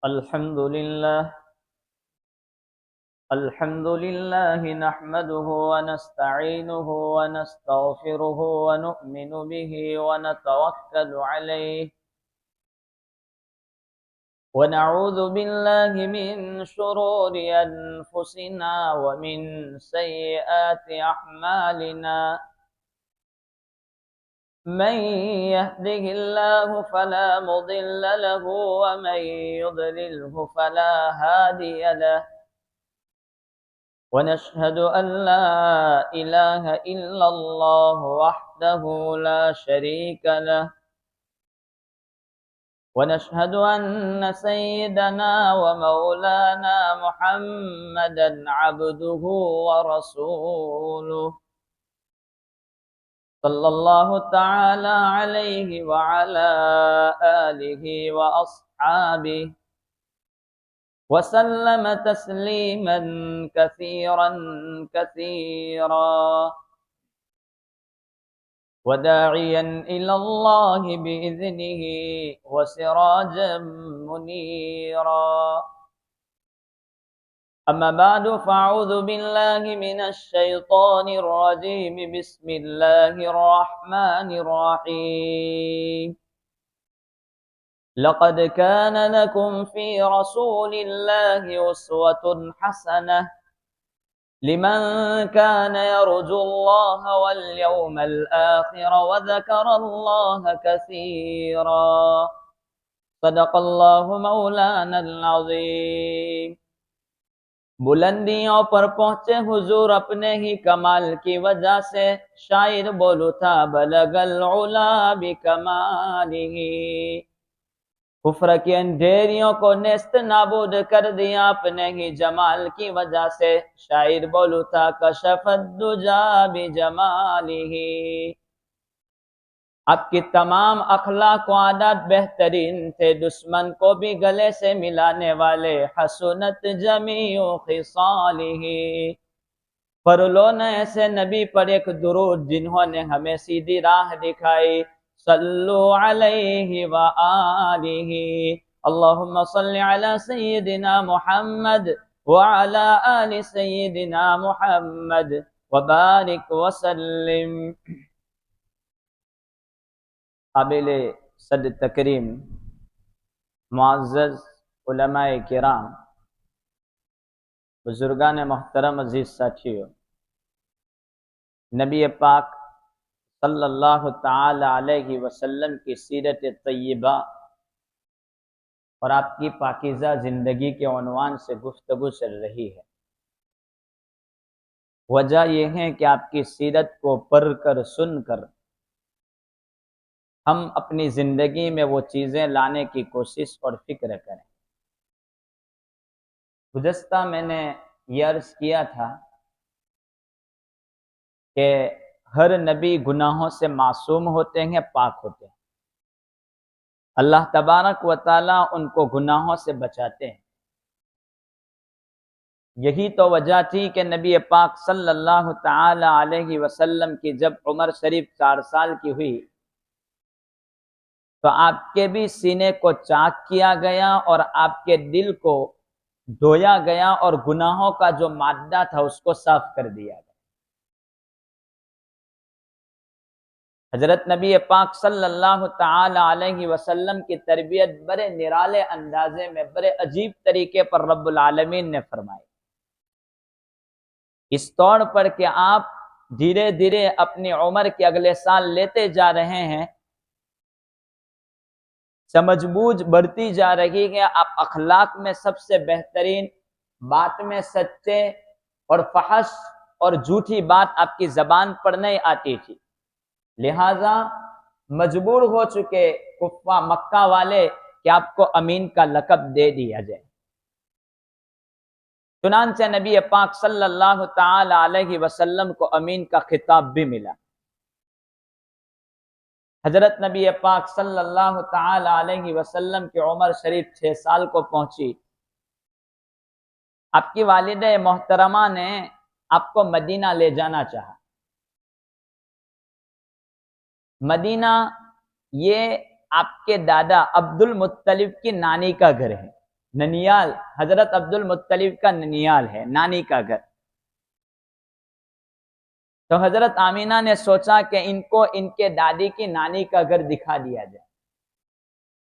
الحمد لله نحمده ونستعينه ونستغفره ونؤمن به ونتوكل عليه ونعوذ بالله من شرور أنفسنا ومن سيئات أعمالنا من يهده الله فلا مضل له ومن يضلله فلا هادي له ونشهد أن لا إله إلا الله وحده لا شريك له ونشهد أن سيدنا ومولانا محمدا عبده ورسوله صلى الله تعالى عليه وعلى آله وأصحابه وسلم تسليما كثيرا كثيرا وداعيا إلى الله بإذنه وسراجا منيرا أما بعد فأعوذ بالله من الشيطان الرجيم بسم الله الرحمن الرحيم لقد كان لكم في رسول الله أسوة حسنة لمن كان يرجو الله واليوم الآخر وذكر الله كثيرا صدق الله مولانا العظيم بلندیوں پر پہنچے حضور اپنے ہی کمال کی وجہ سے شاعر بولو تھا بلغ العلا بکمالہ کفر کی اندھیریوں کو نیست نابود کر دیا اپنے ہی جمال کی وجہ سے شاعر بولو تھا کشف الدجا بجمالہ آپ کی تمام اخلاق و عادات بہترین تھے دشمن کو بھی گلے سے ملانے والے حسنت جمیع خصالہ پر لو نہ ایسے نبی پر ایک درود جنہوں نے ہمیں سیدھی راہ دکھائی صلو علیہ وآلہ اللہم صل علی سیدنا محمد وعلی آل سیدنا محمد وبارک وسلم قابل صد تکریم معزز علماء کرام بزرگان محترم عزیز ساتھیو نبی پاک صلی اللہ تعالی علیہ وسلم کی سیرت طیبہ اور آپ کی پاکیزہ زندگی کے عنوان سے گفتگو چل رہی ہے وجہ یہ ہے کہ آپ کی سیرت کو پڑھ کر سن کر ہم اپنی زندگی میں وہ چیزیں لانے کی کوشش اور فکر کریں گزشتہ میں نے یہ عرض کیا تھا کہ ہر نبی گناہوں سے معصوم ہوتے ہیں پاک ہوتے ہیں اللہ تبارک و تعالیٰ ان کو گناہوں سے بچاتے ہیں یہی تو وجہ تھی کہ نبی پاک صلی اللہ تعالی علیہ وسلم کی جب عمر شریف 4 سال کی ہوئی تو آپ کے بھی سینے کو چاک کیا گیا اور آپ کے دل کو دھویا گیا اور گناہوں کا جو مادہ تھا اس کو صاف کر دیا گیا حضرت نبی پاک صلی اللہ تعالی علیہ وسلم کی تربیت بڑے نرالے اندازے میں بڑے عجیب طریقے پر رب العالمین نے فرمائی اس طور پر کہ آپ دھیرے دھیرے اپنی عمر کے اگلے سال لیتے جا رہے ہیں سمجھ بوجھ بڑھتی جا رہی ہے آپ اخلاق میں سب سے بہترین بات میں سچے اور فحش اور جھوٹی بات آپ کی زبان پر نہیں آتی تھی لہذا مجبور ہو چکے کفار مکہ والے کہ آپ کو امین کا لقب دے دیا جائے چنانچہ نبی پاک صلی اللہ تعالی علیہ وسلم کو امین کا خطاب بھی ملا حضرت نبی پاک صلی اللہ تعالی علیہ وسلم کی عمر شریف 6 سال کو پہنچی آپ کی والدہ محترمہ نے آپ کو مدینہ لے جانا چاہا مدینہ یہ آپ کے دادا عبد المطلب کی نانی کا گھر ہے ننیال حضرت عبد المطلب کا ننیال ہے، نانی کا گھر۔ تو حضرت آمینہ نے سوچا کہ ان کو ان کے دادی کی نانی کا گھر دکھا دیا جائے،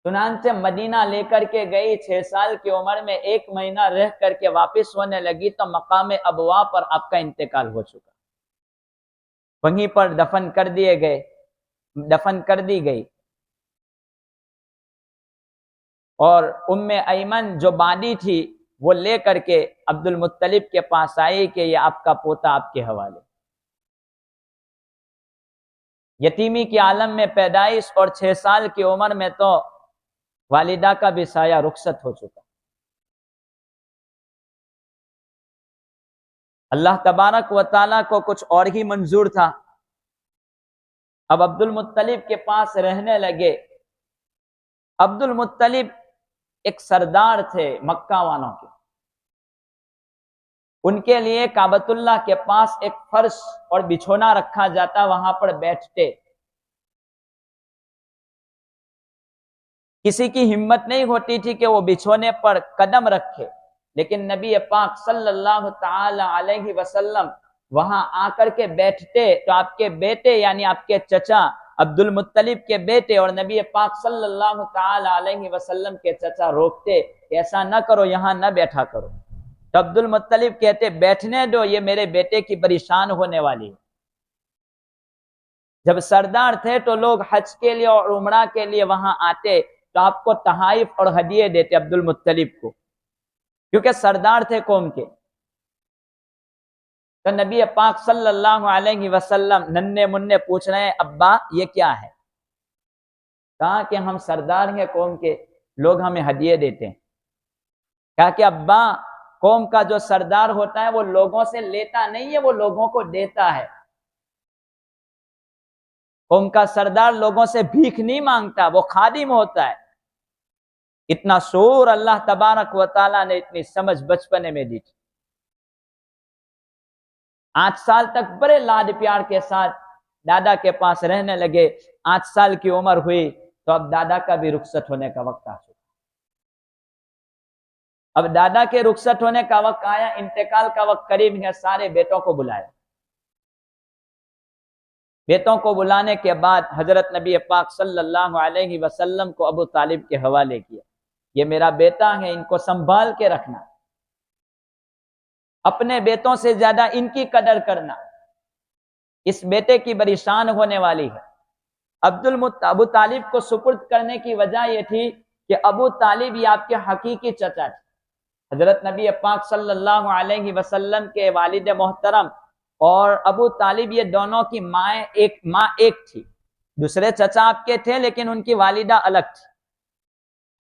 چنانچہ مدینہ لے کر کے گئی۔ 6 سال کی عمر میں 1 مہینہ رہ کر کے واپس ہونے لگی تو مقام ابوا پر آپ کا انتقال ہو چکا، وہیں پر دفن کر دی گئی۔ اور ام ایمن جو بادی تھی وہ لے کر کے عبد المطلب کے پاس آئی کہ یہ آپ کا پوتا آپ کے حوالے۔ یتیمی کے عالم میں پیدائش اور 6 سال کی عمر میں تو والدہ کا بھی سایہ رخصت ہو چکا۔ اللہ تبارک و تعالیٰ کو کچھ اور ہی منظور تھا۔ اب عبد المطلب کے پاس رہنے لگے۔ عبد المطلب ایک سردار تھے مکہ والوں کے، ان کے لیے کعبۃ اللہ کے پاس ایک فرش اور بچھونا رکھا جاتا، وہاں پر بیٹھتے۔ کسی کی ہمت نہیں ہوتی تھی کہ وہ بچھونے پر قدم رکھے، لیکن نبی پاک صلی اللہ تعالی علیہ وسلم وہاں آ کر کے بیٹھتے تو آپ کے بیٹے یعنی آپ کے چچا عبد المطلب کے بیٹے اور نبی پاک صلی اللہ تعالی علیہ وسلم کے چچا روکتے کہ ایسا نہ کرو، یہاں نہ بیٹھا کرو۔ تو عبد المطلب کہتے بیٹھنے دو، یہ میرے بیٹے کی بڑی شان ہونے والی ہے۔ جب سردار تھے تو لوگ حج کے لیے اور عمرہ کے لیے وہاں آتے تو آپ کو تحائف اور ہدیے دیتے عبد المطلب کو، کیونکہ سردار تھے قوم کے۔ تو نبی پاک صلی اللہ علیہ وسلم ننھے منھے پوچھ رہے ہیں ابا یہ کیا ہے؟ کہا کہ ہم سردار ہیں قوم کے، لوگ ہمیں ہدیے دیتے ہیں۔ کہا کہ ابا قوم کا جو سردار ہوتا ہے وہ لوگوں سے لیتا نہیں ہے، وہ لوگوں کو دیتا ہے۔ قوم کا سردار لوگوں سے بھیک نہیں مانگتا، وہ خادم ہوتا ہے۔ اتنا شعور اللہ تبارک و تعالیٰ نے اتنی سمجھ بچپنے میں دی تھی۔ 8 سال تک بڑے لاڈ پیار کے ساتھ دادا کے پاس رہنے لگے۔ 8 سال کی عمر ہوئی تو اب دادا کا بھی رخصت ہونے کا وقت آ چکا۔ اب دادا کے رخصت ہونے کا وقت آیا، انتقال کا وقت قریب ہے، سارے بیٹوں کو بلایا۔ بیٹوں کو بلانے کے بعد حضرت نبی پاک صلی اللہ علیہ وسلم کو ابو طالب کے حوالے کیا، یہ میرا بیٹا ہے، ان کو سنبھال کے رکھنا، اپنے بیٹوں سے زیادہ ان کی قدر کرنا، اس بیٹے کی بڑی شان ہونے والی ہے۔ ابو طالب کو سپرد کرنے کی وجہ یہ تھی کہ ابو طالب یہ آپ کے حقیقی چچا تھے۔ حضرت نبی پاک صلی اللہ علیہ وسلم کے والد محترم اور ابو طالب یہ دونوں کی ماں ایک تھی، دوسرے چچا آپ کے تھے لیکن ان کی والدہ الگ تھی۔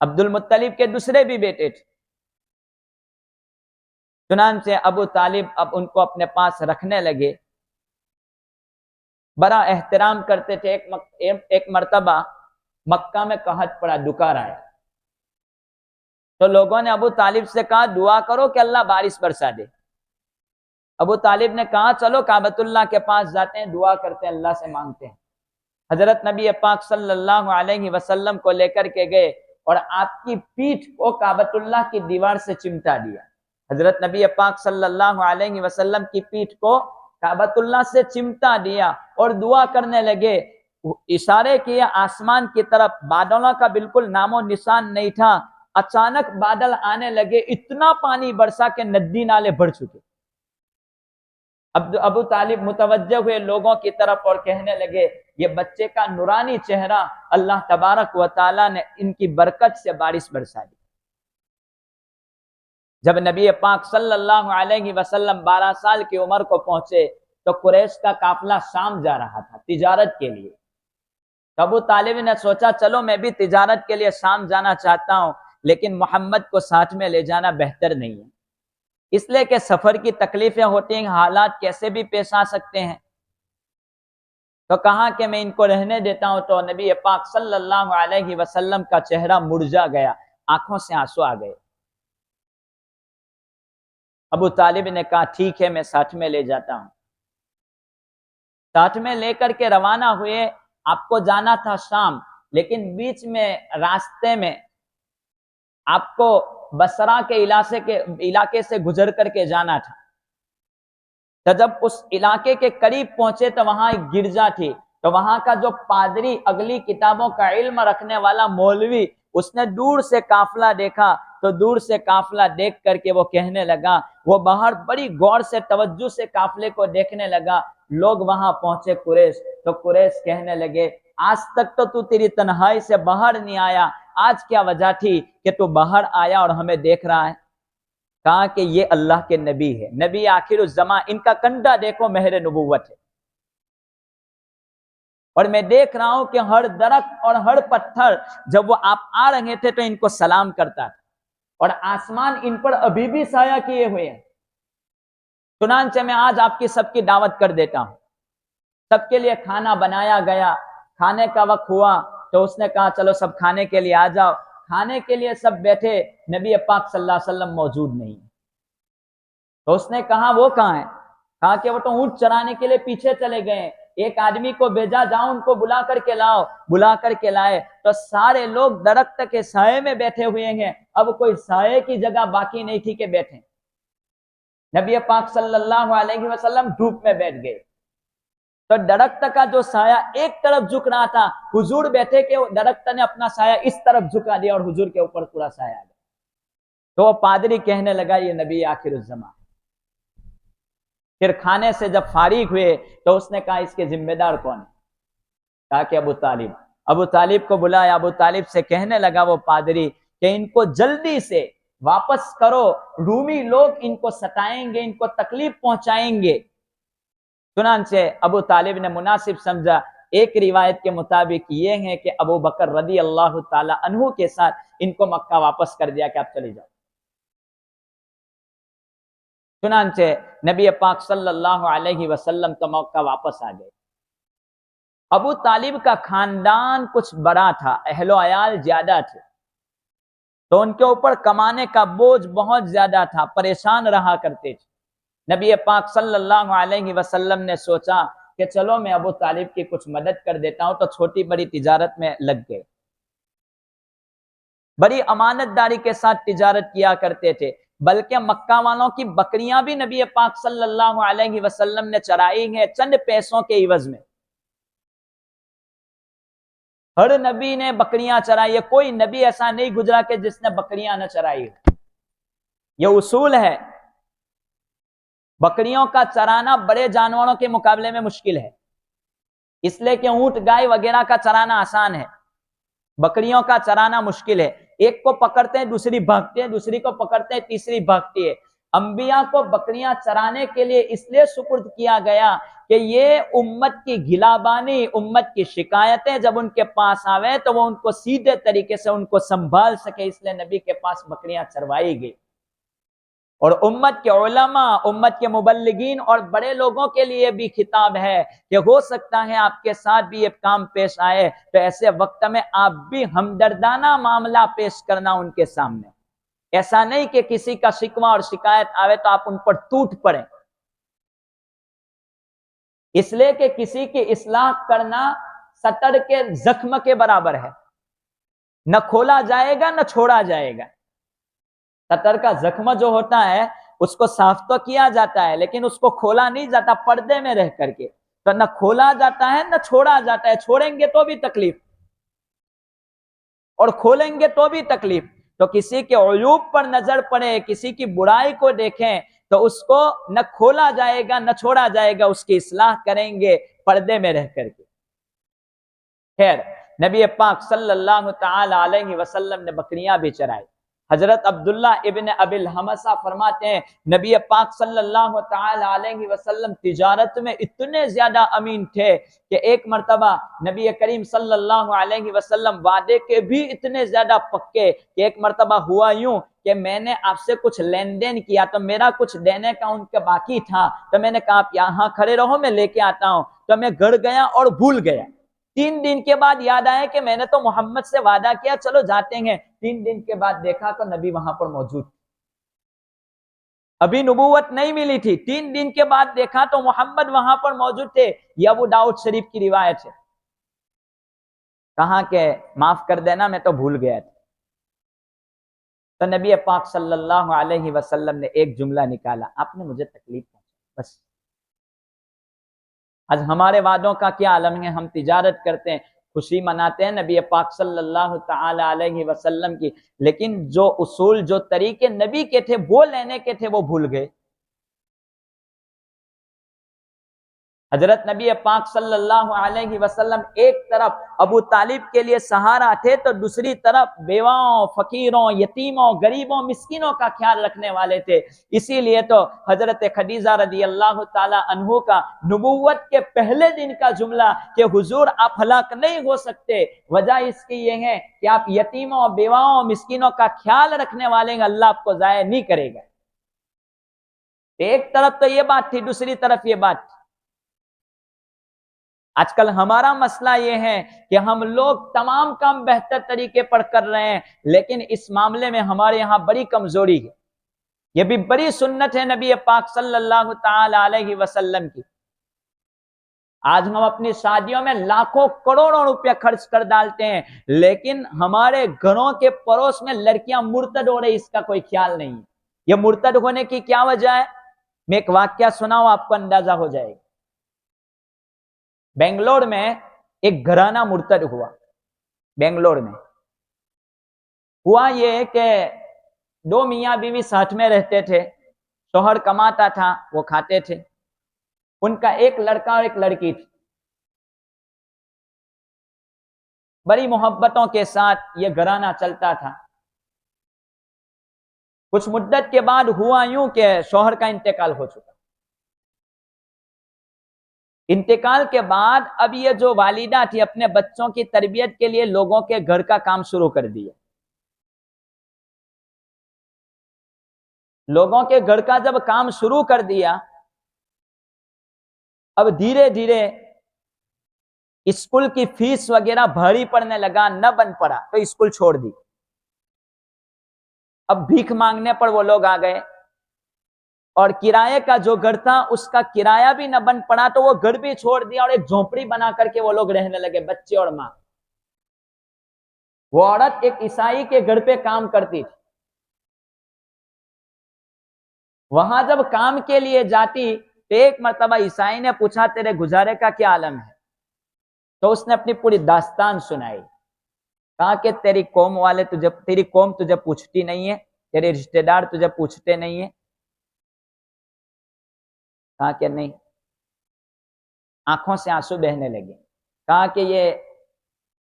عبد المطلب کے دوسرے بھی بیٹے تھے، چنانچہ ابو طالب اب ان کو اپنے پاس رکھنے لگے، بڑا احترام کرتے تھے۔ ایک مرتبہ مکہ میں قحط پڑا، دکار آیا، تو لوگوں نے ابو طالب سے کہا دعا کرو کہ اللہ بارش برسا دے۔ ابو طالب نے کہا چلو کعبۃ اللہ کے پاس جاتے ہیں، دعا کرتے ہیں، اللہ سے مانگتے ہیں۔ حضرت نبی پاک صلی اللہ علیہ وسلم کو لے کر کے گئے اور آپ کی پیٹھ کو کعبۃ اللہ کی دیوار سے چمٹا دیا۔ حضرت نبی پاک صلی اللہ علیہ وسلم کی پیٹھ کو کعبۃ اللہ سے چمٹا دیا اور دعا کرنے لگے، اشارے کیے آسمان کی طرف۔ بادلوں کا بالکل نام و نشان نہیں تھا، اچانک بادل آنے لگے، اتنا پانی برسا کہ ندی نالے بھر چکے۔ ابو طالب متوجہ ہوئے لوگوں کی طرف اور کہنے لگے یہ بچے کا نورانی چہرہ اللہ تبارک و تعالیٰ نے ان کی برکت سے بارش برسا دی۔ جب نبی پاک صلی اللہ علیہ وسلم 12 سال کی عمر کو پہنچے تو قریش کا قافلہ شام جا رہا تھا تجارت کے لیے۔ ابو طالب نے سوچا چلو میں بھی تجارت کے لیے شام جانا چاہتا ہوں، لیکن محمد کو ساتھ میں لے جانا بہتر نہیں ہے، اس لیے کہ سفر کی تکلیفیں ہوتی ہیں، حالات کیسے بھی پیش آ سکتے ہیں۔ تو کہا کہ میں ان کو رہنے دیتا ہوں، تو نبی پاک صلی اللہ علیہ وسلم کا چہرہ مرجھا گیا، آنکھوں سے آنسو آ گئے۔ ابو طالب نے کہا ٹھیک ہے میں ساتھ میں لے جاتا ہوں۔ ساتھ میں لے کر کے روانہ ہوئے۔ آپ کو جانا تھا شام، لیکن بیچ میں راستے میں آپ کو بصرہ کے علاقے سے گزر کر کے جانا تھا. تو جب اس علاقے کے قریب پہنچے تو وہاں ایک گرجا تھی. تو وہاں کا جو پادری، اگلی کتابوں کا علم رکھنے والا مولوی، اس نے دور سے قافلہ دیکھا. تو دور سے قافلہ دیکھ کر کے وہ کہنے لگا، وہ باہر بڑی غور سے توجہ سے قافلے کو دیکھنے لگا. لوگ وہاں پہنچے قریش، تو قریش کہنے لگے آج تک تو تیری تنہائی سے باہر نہیں آیا، آج کیا وجہ تھی کہ تو باہر آیا اور ہمیں دیکھ رہا ہے؟ کہا کہ یہ اللہ کے نبی ہے، نبی آخر الزمان، ان کا کنڈا دیکھو مہر نبوت ہے. اور میں دیکھ رہا ہوں کہ ہر درخت اور ہر پتھر جب وہ آپ آ رہے تھے تو ان کو سلام کرتا تھا، اور آسمان ان پر ابھی بھی سایہ کیے ہوئے ہیں. چنانچہ میں آج آپ کی سب کی دعوت کر دیتا ہوں. سب کے لیے کھانا بنایا گیا. کھانے کا وقت ہوا تو اس نے کہا چلو سب کھانے کے لیے آ جاؤ. کھانے کے لیے سب بیٹھے، نبی پاک صلی اللہ علیہ وسلم موجود نہیں. تو اس نے کہا وہ کہاں ہے؟ کہا کہ وہ تو اونٹ چرانے کے لیے پیچھے چلے گئے. ایک آدمی کو بھیجا، جاؤ ان کو بلا کر کے لاؤ. بلا کر کے لائے تو سارے لوگ درخت کے سائے میں بیٹھے ہوئے ہیں. اب کوئی سائے کی جگہ باقی نہیں تھی کہ بیٹھیں. نبی پاک صلی اللہ علیہ وسلم دھوپ میں بیٹھ گئے. تو درخت کا جو سایہ ایک طرف جھک رہا تھا، حضور بیٹھے کہ درخت نے اپنا سایہ اس طرف جھکا دیا اور حضور کے اوپر پورا سایہ آ گیا. تو وہ پادری کہنے لگا یہ نبی آخر الزمان. پھر کھانے سے جب فارغ ہوئے تو اس نے کہا اس کے ذمہ دار کون ہے؟ کہا کہ ابو طالب. ابو طالب کو بلایا. ابو طالب سے کہنے لگا وہ پادری کہ ان کو جلدی سے واپس کرو، رومی لوگ ان کو ستائیں گے، ان کو تکلیف پہنچائیں گے. چنانچہ ابو طالب نے مناسب سمجھا. ایک روایت کے مطابق یہ ہے کہ ابو بکر رضی اللہ تعالی عنہ کے ساتھ ان کو مکہ واپس کر دیا کہ آپ چلے جاؤ. چنانچہ نبی پاک صلی اللہ علیہ وسلم تو مکہ واپس آ گئے. ابو طالب کا خاندان کچھ بڑا تھا، اہل و عیال زیادہ تھے، تو ان کے اوپر کمانے کا بوجھ بہت زیادہ تھا، پریشان رہا کرتے تھے. نبی پاک صلی اللہ علیہ وسلم نے سوچا کہ چلو میں ابو طالب کی کچھ مدد کر دیتا ہوں. تو چھوٹی بڑی تجارت میں لگ گئے. بڑی امانت داری کے ساتھ تجارت کیا کرتے تھے. بلکہ مکہ والوں کی بکریاں بھی نبی پاک صلی اللہ علیہ وسلم نے چرائی ہیں چند پیسوں کے عوض میں. ہر نبی نے بکریاں چرائی ہے، کوئی نبی ایسا نہیں گزرا کہ جس نے بکریاں نہ چرائی. یہ اصول ہے. بکریوں کا چرانا بڑے جانوروں کے مقابلے میں مشکل ہے، اس لیے کہ اونٹ گائے وغیرہ کا چرانا آسان ہے، بکریوں کا چرانا مشکل ہے. ایک کو پکڑتے ہیں دوسری بھاگتی ہے، دوسری کو پکڑتے ہیں تیسری بھاگتی ہے. انبیاء کو بکریاں چرانے کے لیے اس لیے سپرد کیا گیا کہ یہ امت کی گھلابانی، امت کی شکایتیں جب ان کے پاس آوے تو وہ ان کو سیدھے طریقے سے ان کو سنبھال سکے. اس لیے نبی کے پاس بکریاں چروائی گئی. اور امت کے علماء، امت کے مبلغین اور بڑے لوگوں کے لیے بھی خطاب ہے کہ ہو سکتا ہے آپ کے ساتھ بھی یہ کام پیش آئے، تو ایسے وقت میں آپ بھی ہمدردانہ معاملہ پیش کرنا ان کے سامنے. ایسا نہیں کہ کسی کا شکوہ اور شکایت آوے تو آپ ان پر ٹوٹ پڑیں. اس لیے کہ کسی کی اصلاح کرنا سطر کے زخم کے برابر ہے، نہ کھولا جائے گا نہ چھوڑا جائے گا. سطر کا زخم جو ہوتا ہے اس کو صاف تو کیا جاتا ہے لیکن اس کو کھولا نہیں جاتا پردے میں رہ کر کے. تو نہ کھولا جاتا ہے نہ چھوڑا جاتا ہے. چھوڑیں گے تو بھی تکلیف اور کھولیں گے تو بھی تکلیف. تو کسی کے عیوب پر نظر پڑے، کسی کی برائی کو دیکھیں تو اس کو نہ کھولا جائے گا نہ چھوڑا جائے گا، اس کی اصلاح کریں گے پردے میں رہ کر کے. خیر، نبی پاک صلی اللہ تعالی علیہ وسلم نے بکریاں بھی چرائی. حضرت عبداللہ ابن ابی الحمصہ فرماتے ہیں نبی پاک صلی اللہ تعالی علیہ وسلم تجارت میں اتنے زیادہ امین تھے کہ ایک مرتبہ نبی کریم صلی اللہ علیہ وسلم وعدے کے بھی اتنے زیادہ پکے کہ ایک مرتبہ ہوا یوں کہ میں نے آپ سے کچھ لین دین کیا تو میرا کچھ دینے کا ان کے باقی تھا، تو میں نے کہا آپ یہاں کھڑے رہو میں لے کے آتا ہوں. تو میں گھر گیا اور بھول گیا. 3 دن کے بعد یاد آیا کہ میں نے تو محمد سے وعدہ کیا چلو جاتے ہیں. 3 دن کے بعد دیکھا تو نبی وہاں پر موجود، ابھی نبوت نہیں ملی تھی. 3 دن کے بعد دیکھا تو محمد وہاں پر موجود تھے. یہ ابو داؤد شریف کی روایت ہے. کہاں کہ معاف کر دینا میں تو بھول گیا تھا. تو نبی پاک صلی اللہ علیہ وسلم نے ایک جملہ نکالا، آپ نے مجھے تکلیف پہنچائی بس۔ آج ہمارے وعدوں کا کیا عالم ہے، ہم تجارت کرتے ہیں، خوشی مناتے ہیں نبی پاک صلی اللہ تعالی علیہ وسلم کی، لیکن جو اصول جو طریقے نبی کے تھے وہ لینے کے تھے وہ بھول گئے۔ حضرت نبی پاک صلی اللہ علیہ وسلم ایک طرف ابو طالب کے لیے سہارا تھے تو دوسری طرف بیواؤں، فقیروں، یتیموں، غریبوں، مسکینوں کا خیال رکھنے والے تھے۔ اسی لیے تو حضرت خدیجہ رضی اللہ تعالی عنہ کا نبوت کے پہلے دن کا جملہ کہ حضور آپ ہلاک نہیں ہو سکتے، وجہ اس کی یہ ہے کہ آپ یتیموں، بیواؤں، مسکینوں کا خیال رکھنے والے ہیں، اللہ آپ کو ضائع نہیں کرے گا۔ ایک طرف تو یہ بات تھی، دوسری طرف یہ بات تھی۔ آج کل ہمارا مسئلہ یہ ہے کہ ہم لوگ تمام کام بہتر طریقے پر کر رہے ہیں، لیکن اس معاملے میں ہمارے یہاں بڑی کمزوری ہے۔ یہ بھی بڑی سنت ہے نبی پاک صلی اللہ تعالی علیہ وسلم کی۔ آج ہم اپنی شادیوں میں لاکھوں کروڑوں روپیہ خرچ کر ڈالتے ہیں، لیکن ہمارے گھروں کے پڑوس میں لڑکیاں مرتد ہو رہی، اس کا کوئی خیال نہیں ہے۔ یہ مرتد ہونے کی کیا وجہ ہے؟ میں ایک واقعہ سناؤں، آپ کو اندازہ ہو جائے گا۔ بنگلور میں ایک گھرانہ مرتد ہوا۔ بنگلور میں ہوا یہ کہ دو میاں بیوی ساتھ میں رہتے تھے، شوہر کماتا تھا، وہ کھاتے تھے، ان کا ایک لڑکا اور ایک لڑکی تھی۔ بڑی محبتوں کے ساتھ یہ گھرانہ چلتا تھا۔ کچھ مدت کے بعد ہوا یوں کہ شوہر کا انتقال ہو چکا۔ انتقال کے بعد اب یہ جو والدہ تھی اپنے بچوں کی تربیت کے لیے لوگوں کے گھر کا کام شروع کر دیا۔ لوگوں کے گھر کا جب کام شروع کر دیا، اب دھیرے دھیرے اسکول کی فیس وغیرہ بھاری پڑنے لگا، نہ بن پڑا تو اسکول چھوڑ دی۔ اب بھیک مانگنے پر وہ لوگ آ گئے، اور کرائے کا جو گھر تھا اس کا کرایہ بھی نہ بن پڑا تو وہ گھر بھی چھوڑ دیا، اور ایک جھونپڑی بنا کر کے وہ لوگ رہنے لگے، بچے اور ماں۔ وہ عورت ایک عیسائی کے گھر پہ کام کرتی تھی۔ وہاں جب کام کے لیے جاتی تو ایک مرتبہ عیسائی نے پوچھا تیرے گزارے کا کیا عالم ہے؟ تو اس نے اپنی پوری داستان سنائی۔ کہا کہ تیری قوم تجھے پوچھتی نہیں ہے، تیرے رشتہ دار تجھے پوچھتے نہیں ہیں؟ کہا کہ نہیں۔ آنکھوں سے آنسو بہنے لگے۔ کہا کہ یہ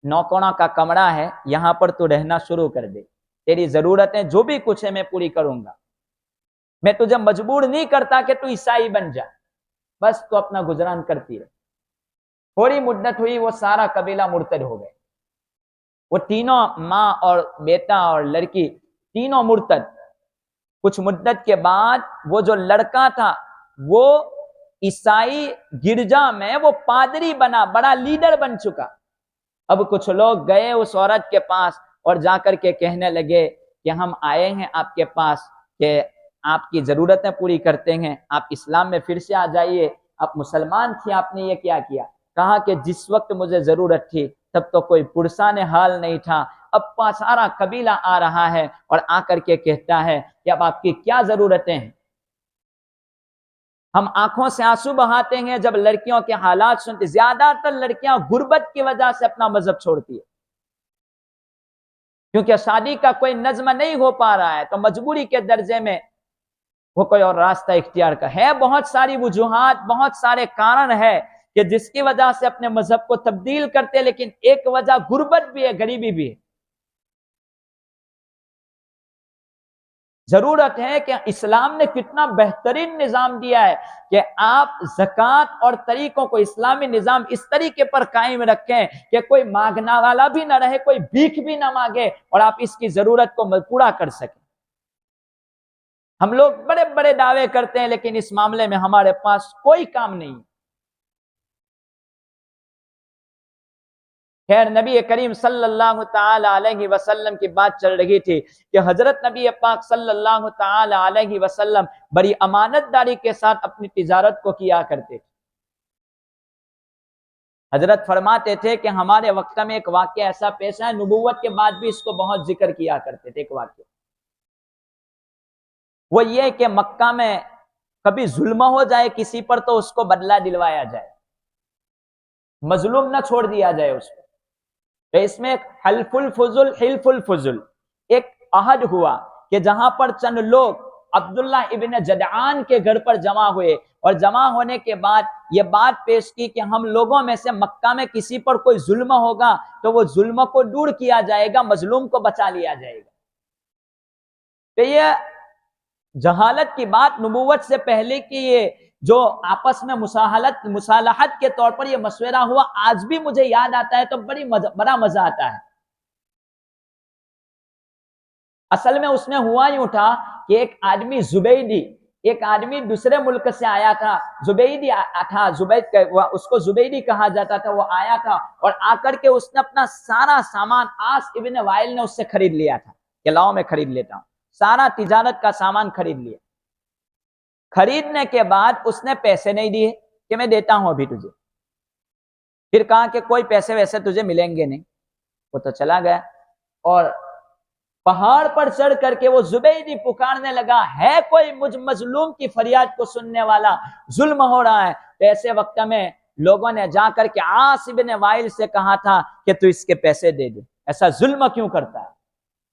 نوکونا کا کمرہ ہے، یہاں پر تو رہنا شروع کر دے، تیری ضرورتیں جو بھی کچھ ہے میں پوری کروں گا، میں تجھے مجبور نہیں کرتا کہ تو عیسائی بن جا، بس تو اپنا گزران کرتی رہے۔ تھوڑی مدت ہوئی، وہ سارا قبیلہ مرتد ہو گئے۔ وہ تینوں، ماں اور بیٹا اور لڑکی، تینوں مرتد۔ کچھ مدت کے بعد وہ جو لڑکا تھا وہ عیسائی گرجا میں وہ پادری بنا، بڑا لیڈر بن چکا۔ اب کچھ لوگ گئے اس عورت کے پاس اور جا کر کے کہنے لگے کہ ہم آئے ہیں آپ کے پاس کہ آپ کی ضرورتیں پوری کرتے ہیں، آپ اسلام میں پھر سے آ جائیے، آپ مسلمان تھے، آپ نے یہ کیا کیا؟ کہا کہ جس وقت مجھے ضرورت تھی تب تو کوئی پرسان حال نہیں تھا، اب سارا قبیلہ آ رہا ہے اور آ کر کے کہتا ہے کہ اب آپ کی کیا ضرورتیں ہیں۔ ہم آنکھوں سے آنسو بہاتے ہیں جب لڑکیوں کے حالات سنتے۔ زیادہ تر لڑکیاں غربت کی وجہ سے اپنا مذہب چھوڑتی ہے، کیونکہ شادی کا کوئی نظم نہیں ہو پا رہا ہے تو مجبوری کے درجے میں وہ کوئی اور راستہ اختیار کا ہے۔ بہت ساری وجوہات، بہت سارے کارن ہے کہ جس کی وجہ سے اپنے مذہب کو تبدیل کرتے، لیکن ایک وجہ غربت بھی ہے، غریبی بھی ہے۔ ضرورت ہے کہ اسلام نے کتنا بہترین نظام دیا ہے کہ آپ زکوٰۃ اور طریقوں کو، اسلامی نظام اس طریقے پر قائم رکھیں کہ کوئی مانگنا والا بھی نہ رہے، کوئی بھیک بھی نہ مانگے، اور آپ اس کی ضرورت کو پورا کر سکیں۔ ہم لوگ بڑے بڑے دعوے کرتے ہیں لیکن اس معاملے میں ہمارے پاس کوئی کام نہیں۔ خیر، نبی کریم صلی اللہ تعالی علیہ وسلم کی بات چل رہی تھی کہ حضرت نبی پاک صلی اللہ تعالی علیہ وسلم بڑی امانت داری کے ساتھ اپنی تجارت کو کیا کرتے تھے۔ حضرت فرماتے تھے کہ ہمارے وقت میں ایک واقعہ ایسا پیش ہے، نبوت کے بعد بھی اس کو بہت ذکر کیا کرتے تھے۔ ایک واقعہ وہ یہ کہ مکہ میں کبھی ظلم ہو جائے کسی پر تو اس کو بدلہ دلوایا جائے، مظلوم نہ چھوڑ دیا جائے اس کو۔ تو اس میں ایک حلف الفضل ایک عہد ہوا کہ جہاں پر چند لوگ عبداللہ ابن جدعان کے گھر پر جمع ہوئے، اور جمع ہونے کے بعد یہ بات پیش کی کہ ہم لوگوں میں سے مکہ میں کسی پر کوئی ظلم ہوگا تو وہ ظلم کو دور کیا جائے گا، مظلوم کو بچا لیا جائے گا۔ تو یہ جہالت کی بات نبوت سے پہلے کی یہ جو آپس میں مصالحت کے طور پر یہ مشورہ ہوا، آج بھی مجھے یاد آتا ہے تو بڑا مزہ آتا ہے۔ اصل میں اس میں ہوا یوں تھا کہ ایک آدمی زبیدی، ایک آدمی دوسرے ملک سے آیا تھا، زبیدی تھا، اس کو زبیدی کہا جاتا تھا، وہ آیا تھا اور آ کر کے اس نے اپنا سارا سامان عاص ابن وائل نے اس سے خرید لیا تھا کہ لاؤ میں خرید لیتا ہوں، سارا تجارت کا سامان خرید لیا۔ خریدنے کے بعد اس نے پیسے نہیں دیے کہ میں دیتا ہوں ابھی تجھے، پھر کہا کہ کوئی پیسے ویسے تجھے ملیں گے نہیں، وہ تو چلا گیا اور پہاڑ پر چڑھ کر کے وہ زبیدی پکارنے لگا، ہے کوئی مجھ مظلوم کی فریاد کو سننے والا، ظلم ہو رہا ہے۔ تو ایسے وقت میں لوگوں نے جا کر کے عاص بن وائل سے کہا تھا کہ تو اس کے پیسے دے دے، ایسا ظلم کیوں کرتا ہے؟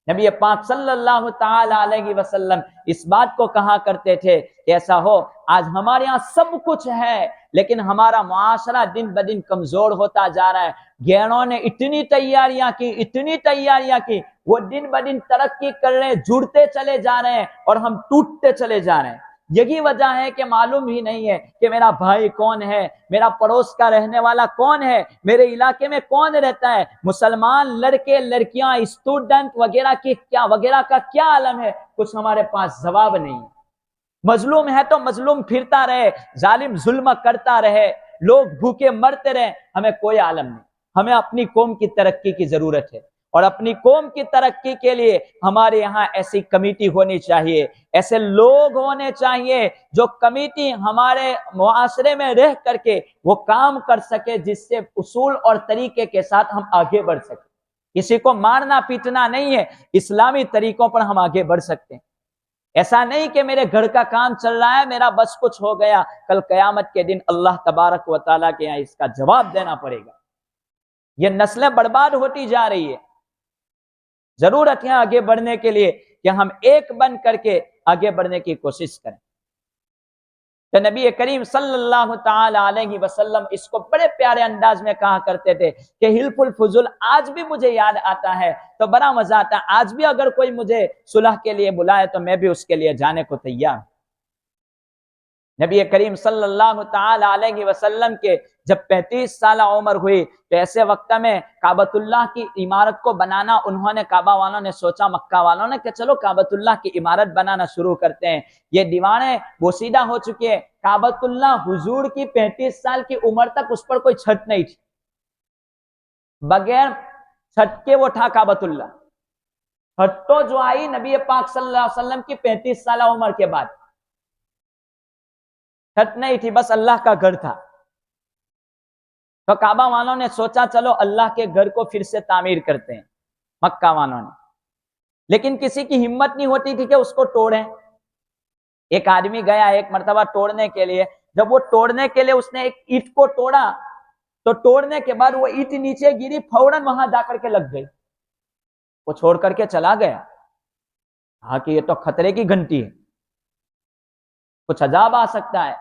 نبی پاک صلی اللہ تعالی علیہ وسلم اس بات کو کہا کرتے تھے کہ ایسا ہو، آج ہمارے ہاں سب کچھ ہے لیکن ہمارا معاشرہ دن بدن کمزور ہوتا جا رہا ہے، گیروں نے اتنی تیاریاں کی، وہ دن بدن ترقی کر رہے ہیں، جڑتے چلے جا رہے ہیں اور ہم ٹوٹتے چلے جا رہے ہیں۔ یہی وجہ ہے کہ معلوم ہی نہیں ہے کہ میرا بھائی کون ہے، میرا پڑوس کا رہنے والا کون ہے، میرے علاقے میں کون رہتا ہے، مسلمان لڑکے لڑکیاں اسٹوڈنٹ وغیرہ کا کیا عالم ہے، کچھ ہمارے پاس جواب نہیں ہے۔ مظلوم ہے تو مظلوم پھرتا رہے، ظالم ظلم کرتا رہے، لوگ بھوکے مرتے رہے، ہمیں کوئی عالم نہیں۔ ہمیں اپنی قوم کی ترقی کی ضرورت ہے، اور اپنی قوم کی ترقی کے لیے ہمارے یہاں ایسی کمیٹی ہونی چاہیے، ایسے لوگ ہونے چاہیے جو کمیٹی ہمارے معاشرے میں رہ کر کے وہ کام کر سکے، جس سے اصول اور طریقے کے ساتھ ہم آگے بڑھ سکیں۔ کسی کو مارنا پیٹنا نہیں ہے، اسلامی طریقوں پر ہم آگے بڑھ سکتے ہیں۔ ایسا نہیں کہ میرے گھر کا کام چل رہا ہے، میرا بس کچھ ہو گیا، کل قیامت کے دن اللہ تبارک و تعالیٰ کے یہاں اس کا جواب دینا پڑے گا۔ یہ نسلیں برباد ہوتی جا رہی ہے۔ ضرورت ہے آگے بڑھنے کے لیے کہ ہم ایک بن کر کے آگے بڑھنے کی کوشش کریں۔ تو نبی کریم صلی اللہ تعالی علیہ وسلم اس کو بڑے پیارے انداز میں کہا کرتے تھے کہ حلف الفضل آج بھی مجھے یاد آتا ہے تو بڑا مزہ آتا ہے، آج بھی اگر کوئی مجھے صلح کے لیے بلائے تو میں بھی اس کے لیے جانے کو تیار ہوں۔ نبی کریم صلی اللہ تعالی علیہ وسلم کے جب 35 سالہ عمر ہوئی تو ایسے وقت میں کعبۃ اللہ کی عمارت کو بنانا، انہوں نے کعبہ والوں نے سوچا، مکہ والوں نے کہ چلو کعبۃ اللہ کی عمارت بنانا شروع کرتے ہیں۔ یہ دیواریں بوسیدہ ہو چکی ہے، کعبۃ اللہ حضور کی 35 سال کی عمر تک اس پر کوئی چھت نہیں تھی، بغیر چھت کے وہ تھا کعبۃ اللہ۔ چھت تو جو آئی نبی پاک صلی اللہ علیہ وسلم کی 35 سالہ عمر کے بعد، چھت نہیں تھی، بس اللہ کا گھر تھا۔ تو کعبہ والوں نے سوچا چلو اللہ کے گھر کو پھر سے تعمیر کرتے ہیں، مکہ والوں نے، لیکن کسی کی ہمت نہیں ہوتی تھی کہ اس کو توڑیں۔ ایک آدمی گیا ایک مرتبہ توڑنے کے لیے، جب وہ توڑنے کے لیے اس نے ایک اینٹ کو توڑا تو توڑنے کے بعد وہ اینٹ نیچے گری، فوراً وہاں جا کر کے لگ گئی، وہ چھوڑ کر کے چلا گیا۔ ہاں کہ یہ تو خطرے کی گھنٹی ہے، کچھ عذاب آ سکتا ہے۔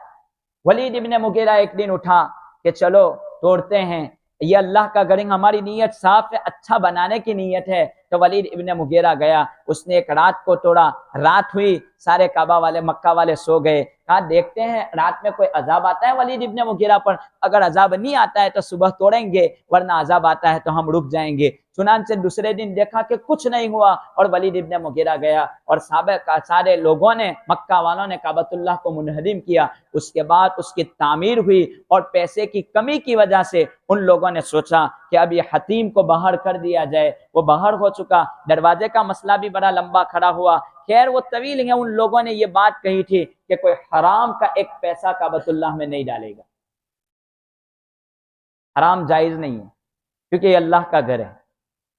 ولید ابن مغیرہ ایک دن اٹھا کہ چلو توڑتے ہیں، یہ اللہ کا گھر، ہماری نیت صاف ہے، اچھا بنانے کی نیت ہے۔ تو ولید ابن مغیرہ گیا، اس نے ایک رات کو توڑا، رات ہوئی، سارے کعبہ والے مکہ والے سو گئے۔ کہا دیکھتے ہیں رات میں کوئی عذاب آتا ہے ولید ابن مغیرہ پر، اگر عذاب نہیں آتا ہے تو صبح توڑیں گے، ورنہ عذاب آتا ہے تو ہم رک جائیں گے۔ چنانچہ دوسرے دن دیکھا کہ کچھ نہیں ہوا اور ولید ابن مغیرہ گیا اور سارے لوگوں نے، مکہ والوں نے کعبۃ اللہ کو منہدم کیا۔ اس کے بعد اس کی تعمیر ہوئی اور پیسے کی کمی کی وجہ سے ان لوگوں نے سوچا کہ اب یہ حتیم کو باہر کر دیا جائے، وہ باہر ہو چکا، دروازے کا مسئلہ بھی بڑا لمبا کھڑا ہوا۔ خیر وہ طویل ہے، ان لوگوں نے یہ بات کہی تھی کہ کوئی حرام کا ایک پیسہ کعبۃ اللہ میں نہیں ڈالے گا، حرام جائز نہیں ہے کیونکہ یہ اللہ کا گھر ہے۔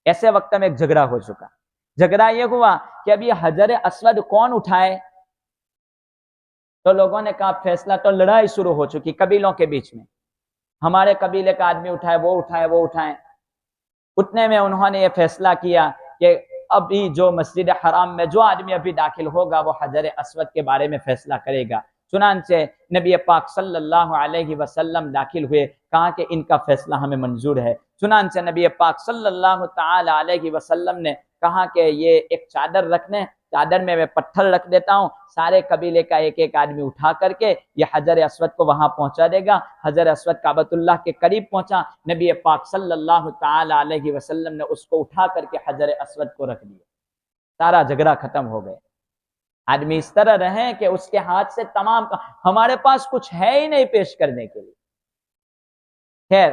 ایسے وقت میں ایک جھگڑا ہو چکا، جھگڑا یہ ہوا کہ اب یہ حجر اسود کون اٹھائے، تو لوگوں نے کہا فیصلہ تو لڑائی شروع ہو چکی قبیلوں کے بیچ میں، ہمارے قبیلے کا آدمی اٹھائے وہ اٹھائے۔ اتنے میں انہوں نے یہ فیصلہ کیا کہ ابھی جو مسجد حرام میں جو آدمی ابھی داخل ہوگا وہ حجر اسود کے بارے میں فیصلہ کرے گا۔ چنانچہ نبی پاک صلی اللہ علیہ وسلم داخل ہوئے، کہا کہ ان کا فیصلہ ہمیں منظور ہے۔ چنانچہ نبی پاک صلی اللہ تعالی علیہ وسلم نے کہا کہ یہ ایک چادر رکھنے، چادر میں پتھر رکھ دیتا ہوں، سارے قبیلے کا ایک ایک آدمی اٹھا کر کے یہ حجر اسود کو وہاں پہنچا دے گا۔ حجر اسود کعبۃ اللہ کے قریب پہنچا، نبی پاک صلی اللہ تعالی علیہ وسلم نے اس کو اٹھا کر کے حجر اسود کو رکھ دیا، سارا جھگڑا ختم ہو گیا۔ آدمی اس طرح رہیں کہ اس کے ہاتھ سے تمام ہمارے پاس کچھ ہے ہی نہیں پیش کرنے کے لیے۔ خیر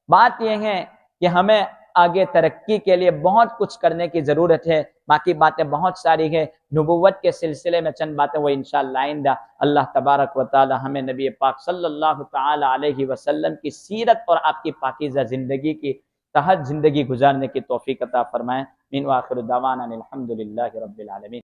بات یہ ہے کہ ہمیں آگے ترقی کے لیے بہت کچھ کرنے کی ضرورت ہے، باقی باتیں بہت ساری ہیں۔ نبوت کے سلسلے میں چند باتیں وہ انشاءاللہ آئندہ اللہ تبارک و تعالی ہمیں نبی پاک صلی اللہ تعالی علیہ وسلم کی سیرت اور آپ کی پاکیزہ زندگی کی تحت زندگی گزارنے کی توفیق عطا فرمائیں۔ من وآخر دعوانا الحمدللہ رب العالمین۔